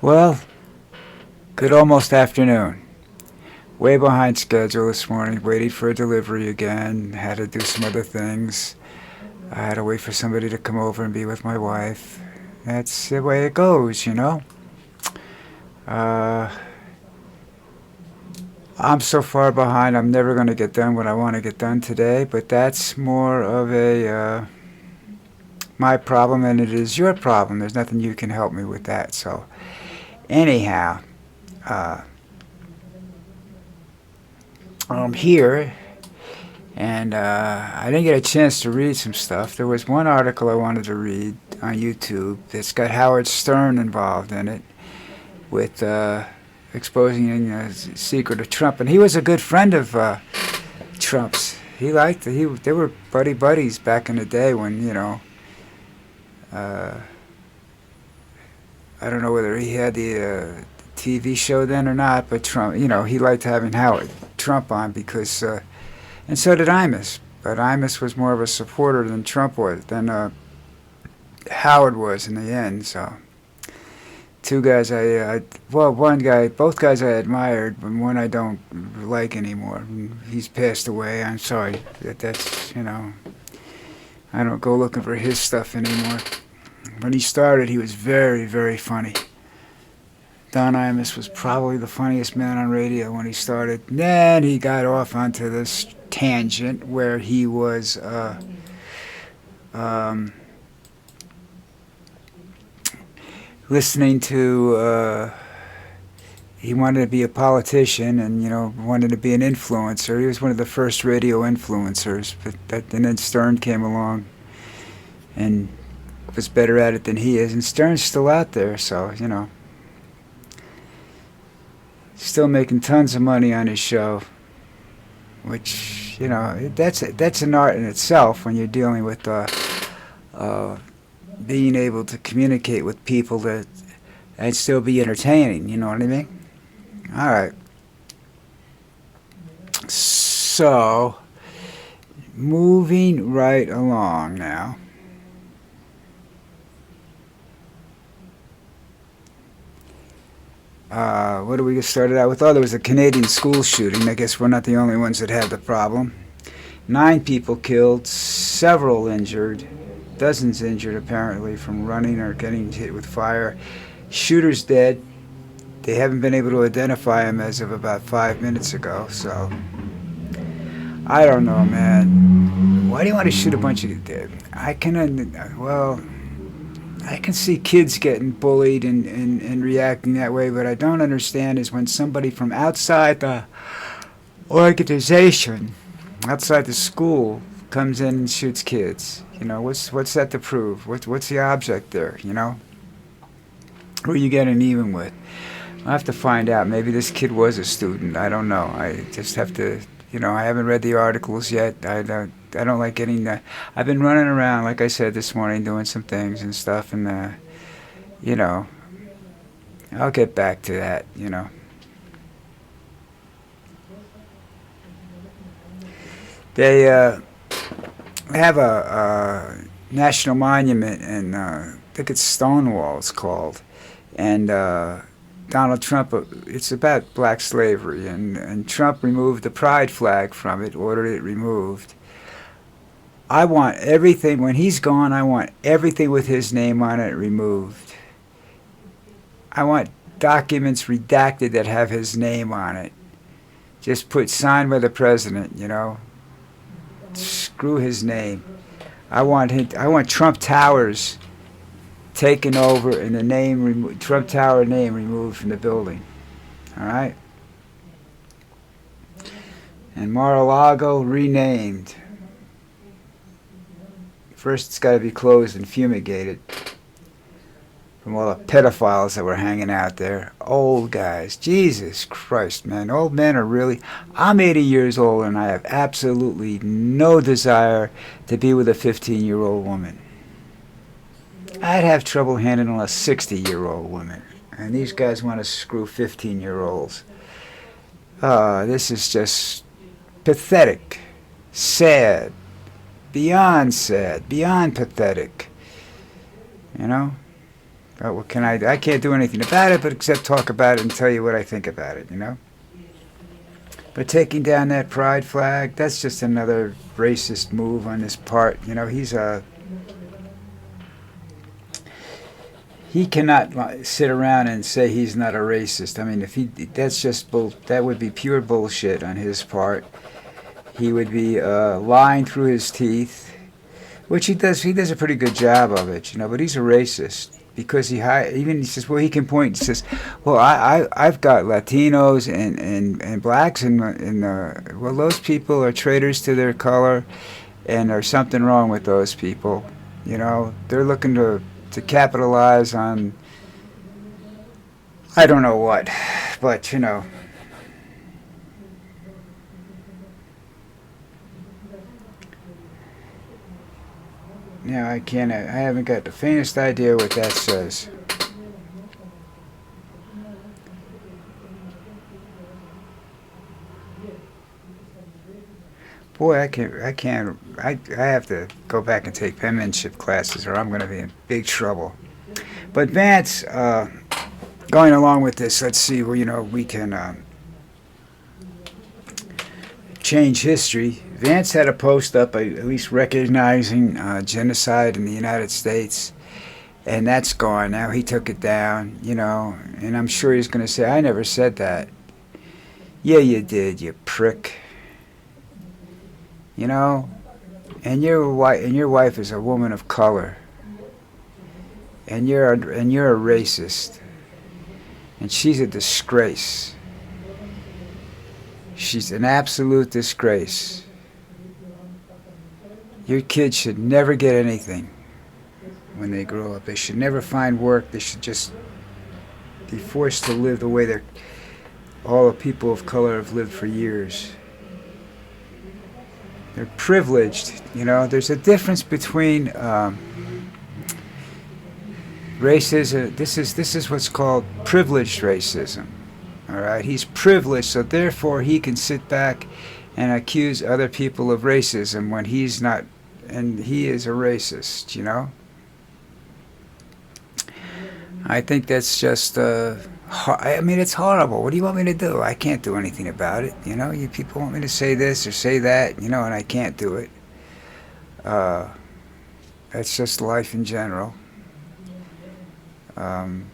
Well, good almost afternoon. Way behind schedule this morning, waiting for a delivery again. Had to do some other things. I had to wait for somebody to come over and be with my wife. That's the way it goes. Uh, I'm so far behind, I'm never going to get done what I want to get done today, but that's more of a my problem than it is your problem. There's nothing you can help me with that. So, anyhow, uh, I'm here and I didn't get a chance to read some stuff. There was one article I wanted to read on YouTube that's got Howard Stern involved in it with exposing the secret of Trump. And he was a good friend of Trump's. He liked it. They were buddies back in the day when, uh, I don't know whether he had the TV show then or not, but Trump, he liked having Howard Trump on because, and so did Imus. But Imus was more of a supporter than Trump was, than Howard was in the end. So two guys one guy, both guys I admired, but one I don't like anymore. He's passed away. I'm sorry that's I don't go looking for his stuff anymore. When he started, he was very, very funny. Don Imus was probably the funniest man on radio when he started. Then he got off onto this tangent where he was listening to he wanted to be a politician and wanted to be an influencer. He was one of the first radio influencers, and then Stern came along and was better at it than he is, and Stern's still out there, so still making tons of money on his show, which that's an art in itself when you're dealing with being able to communicate with people that and still be entertaining. You know what I mean? All right. So, moving right along now. What do we get started out with? Oh, there was a Canadian school shooting. I guess we're not the only ones that had the problem. 9 people killed, several injured, dozens injured apparently from running or getting hit with fire. Shooter's dead. They haven't been able to identify him as of about 5 minutes ago, so I don't know, man. Why do you want to shoot a bunch of dead? I can see kids getting bullied and reacting that way, but I don't understand is when somebody from outside the organization, outside the school, comes in and shoots kids. What's that to prove? What's the object there? Who are you getting even with? I'll have to find out. Maybe this kid was a student. I don't know. I just have to. I haven't read the articles yet. I don't like getting. I've been running around, like I said this morning, doing some things and stuff, and I'll get back to that. They have a national monument, and I think it's Stonewall. It's called, and Donald Trump. It's about black slavery, and Trump removed the pride flag from it, ordered it removed. I want everything, when he's gone, I want everything with his name on it removed. I want documents redacted that have his name on it. Just put signed by the president, Screw his name. I want Trump Towers taken over and the Trump Tower name removed from the building. All right? And Mar-a-Lago renamed. First, it's got to be closed and fumigated from all the pedophiles that were hanging out there. Old guys. Jesus Christ, man. Old men are really... I'm 80 years old and I have absolutely no desire to be with a 15-year-old woman. I'd have trouble handling a 60-year-old woman. And these guys want to screw 15-year-olds. This is just pathetic. Sad. Beyond sad. Beyond pathetic. But what can I do? I can't do anything about it, but except talk about it and tell you what I think about it, you know? But taking down that pride flag, that's just another racist move on his part. You know, he cannot sit around and say he's not a racist. I mean, that's just that would be pure bullshit on his part. He would be lying through his teeth, which he does. He does a pretty good job of it, you know. But he's a racist because he says, well, he can point. He says, well, I've got Latinos and blacks and well, those people are traitors to their color, and there's something wrong with those people. You know, they're looking to capitalize on I don't know what, but you know. Now I haven't got the faintest idea what that says. Boy, I have to go back and take penmanship classes or I'm going to be in big trouble. But Vance, going along with this, let's see where, you know, we can change history. Vance had a post up at least recognizing genocide in the United States, and that's gone now. He took it down, you know, and I'm sure he's going to say, I never said that. Yeah, you did, you prick. You know, and your wife is a woman of color, and you're a racist, and she's a disgrace. She's an absolute disgrace. Your kids should never get anything when they grow up. They should never find work. They should just be forced to live the way all the people of color have lived for years. They're privileged, you know. There's a difference between racism. This is what's called privileged racism. All right, he's privileged, so therefore he can sit back and accuse other people of racism when he's not, and he is a racist. You know. I think that's just. I mean, it's horrible. What do you want me to do? I can't do anything about it. You know, you people want me to say this or say that, you know, and I can't do it. That's just life in general. Trump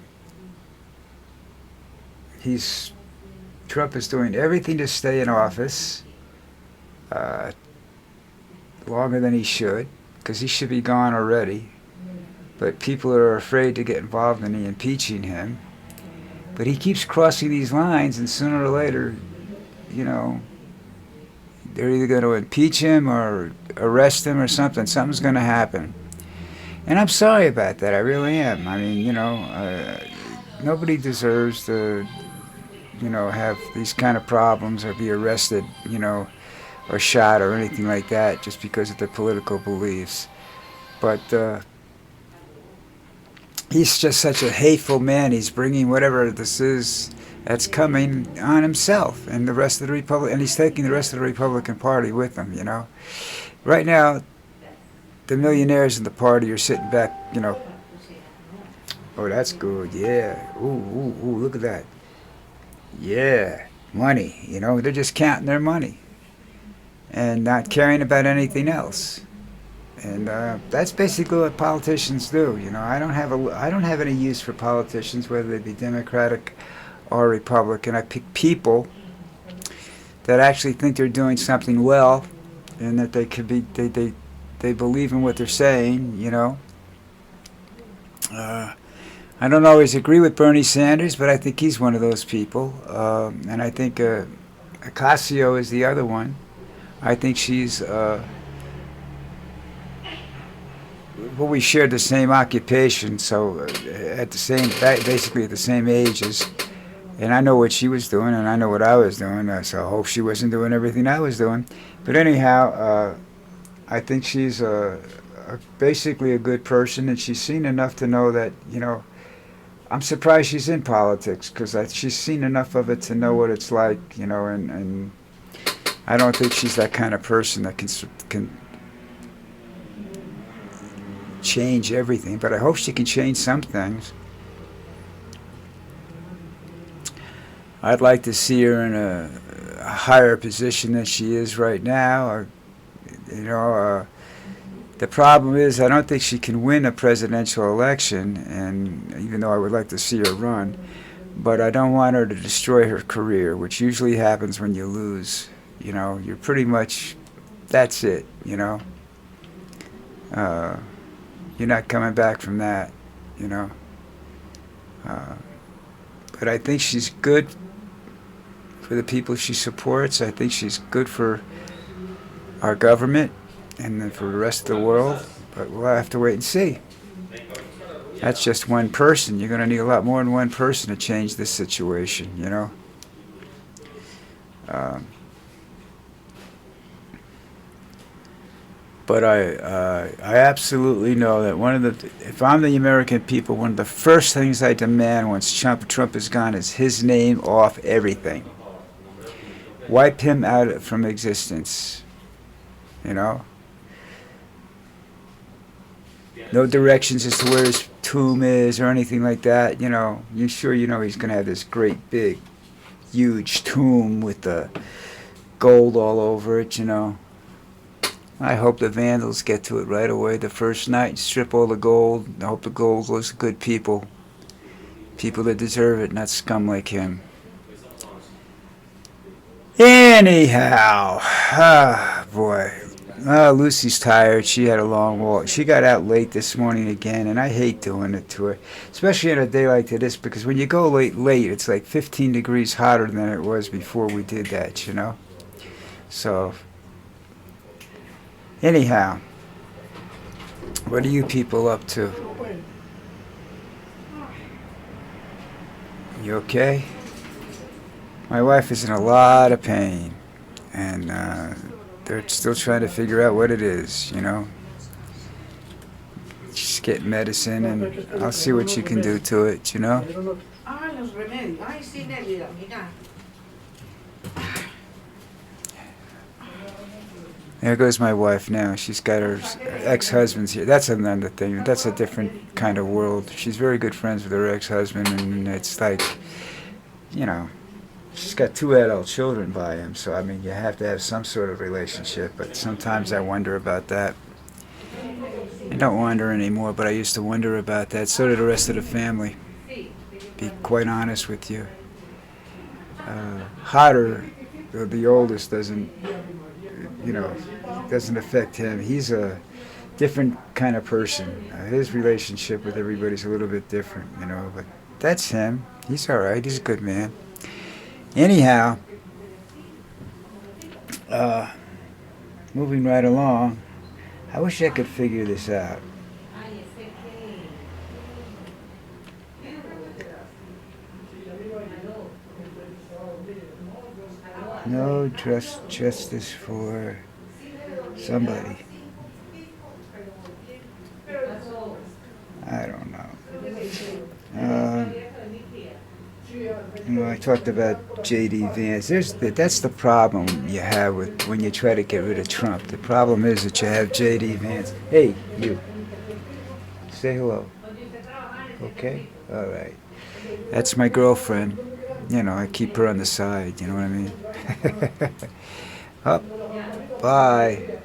is doing everything to stay in office longer than he should, because he should be gone already. But people are afraid to get involved in the impeaching him. But he keeps crossing these lines, and sooner or later, you know, they're either going to impeach him or arrest him or something. Something's going to happen. And I'm sorry about that. I really am. I mean, you know, nobody deserves to, you know, have these kind of problems or be arrested, you know, or shot or anything like that just because of their political beliefs. But he's just such a hateful man. He's bringing whatever this is that's coming on himself and the rest of the and he's taking the rest of the Republican Party with him, you know. Right now, the millionaires in the party are sitting back, you know. Oh, that's good, yeah. Ooh, look at that. Yeah, money, you know. They're just counting their money and not caring about anything else. And that's basically what politicians do. You know, I don't have any use for politicians, whether they be Democratic or Republican. I pick people that actually think they're doing something well, and that they could be they believe in what they're saying. You know, I don't always agree with Bernie Sanders, but I think he's one of those people. And I think Ocasio is the other one. I think she's. Well, we shared the same occupation, so basically at the same ages, and I know what she was doing, and I know what I was doing. So I hope she wasn't doing everything I was doing. But anyhow, I think she's basically a good person, and she's seen enough to know that, you know. I'm surprised she's in politics because she's seen enough of it to know what it's like, you know. And I don't think she's that kind of person that can change everything, but I hope she can change some things. I'd like to see her in a higher position than she is right now. Or, you know, the problem is I don't think she can win a presidential election, and even though I would like to see her run, but I don't want her to destroy her career, which usually happens when you lose. You know, you're pretty much, that's it, you know. You're not coming back from that, you know. But I think she's good for the people she supports. I think she's good for our government and then for the rest of the world. But we'll have to wait and see. That's just one person. You're going to need a lot more than one person to change this situation, you know. But I absolutely know that if I'm the American people, one of the first things I demand once Trump is gone is his name off everything. Wipe him out from existence, you know. No directions as to where his tomb is or anything like that, you know. You're sure you know he's going to have this great big, huge tomb with the gold all over it, you know. I hope the vandals get to it right away the first night and strip all the gold. I hope the gold goes to good people. People that deserve it, not scum like him. Anyhow, boy. Lucy's tired. She had a long walk. She got out late this morning again, and I hate doing it to her. Especially on a day like this, because when you go late, it's like 15 degrees hotter than it was before we did that, you know? So... anyhow, what are you people up to? You okay? My wife is in a lot of pain, and they're still trying to figure out what it is, you know. She's getting medicine, and I'll see what you can do to it, you know. There goes my wife now. She's got her ex-husband's here. That's another thing. That's a different kind of world. She's very good friends with her ex-husband, and it's like, you know, she's got 2 adult children by him. So, I mean, you have to have some sort of relationship. But sometimes I wonder about that. I don't wonder anymore, but I used to wonder about that. So did the rest of the family. Be quite honest with you. Hodder, the oldest, doesn't affect him. He's a different kind of person. His relationship with everybody's a little bit different, you know, but that's him. He's all right. He's a good man. Anyhow, moving right along, I wish I could figure this out. No justice for somebody. I don't know. I talked about J.D. Vance. That's the problem you have when you try to get rid of Trump. The problem is that you have J.D. Vance. Hey, you. Say hello. Okay? All right. That's my girlfriend. You know, I keep her on the side, you know what I mean? Up. Bye.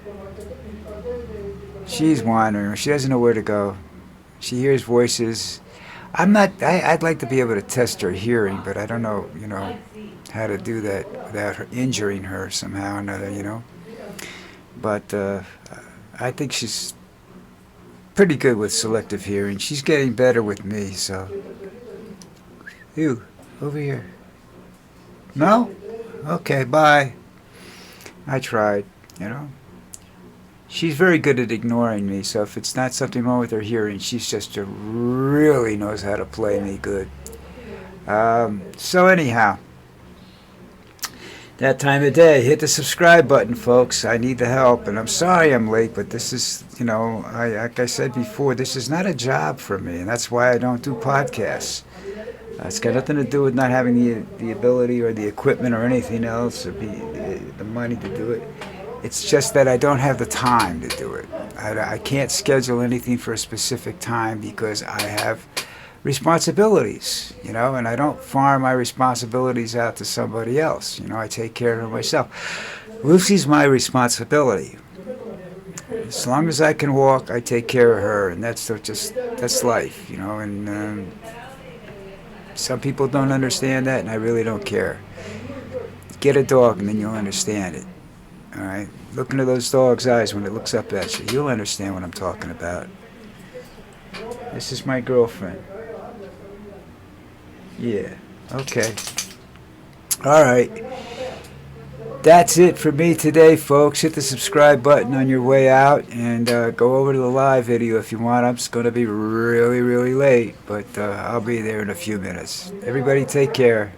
She's wandering. She doesn't know where to go. She hears voices. I'd like to be able to test her hearing, but I don't know, you know, how to do that without her injuring her somehow or another, you know. But I think she's pretty good with selective hearing. She's getting better with me, so. You, over here. No? Okay, bye. I tried, you know. She's very good at ignoring me, so if it's not something wrong with her hearing, she's just really knows how to play me good. So anyhow, that time of day, hit the subscribe button, folks. I need the help, and I'm sorry I'm late, but this is, you know, like I said before, this is not a job for me, and that's why I don't do podcasts. It's got nothing to do with not having the ability or the equipment or anything else or the money to do it. It's just that I don't have the time to do it. I can't schedule anything for a specific time because I have responsibilities, and I don't farm my responsibilities out to somebody else. I take care of myself. Lucy's my responsibility. As long as I can walk, I take care of her, and that's life, and some people don't understand that, and I really don't care. Get a dog, and then you'll understand it. All right? Look into those dogs' eyes when it looks up at you. You'll understand what I'm talking about. This is my girlfriend. Yeah. Okay. All right. That's it for me today, folks. Hit the subscribe button on your way out, and go over to the live video if you want. I'm just going to be really, really late, but I'll be there in a few minutes. Everybody take care.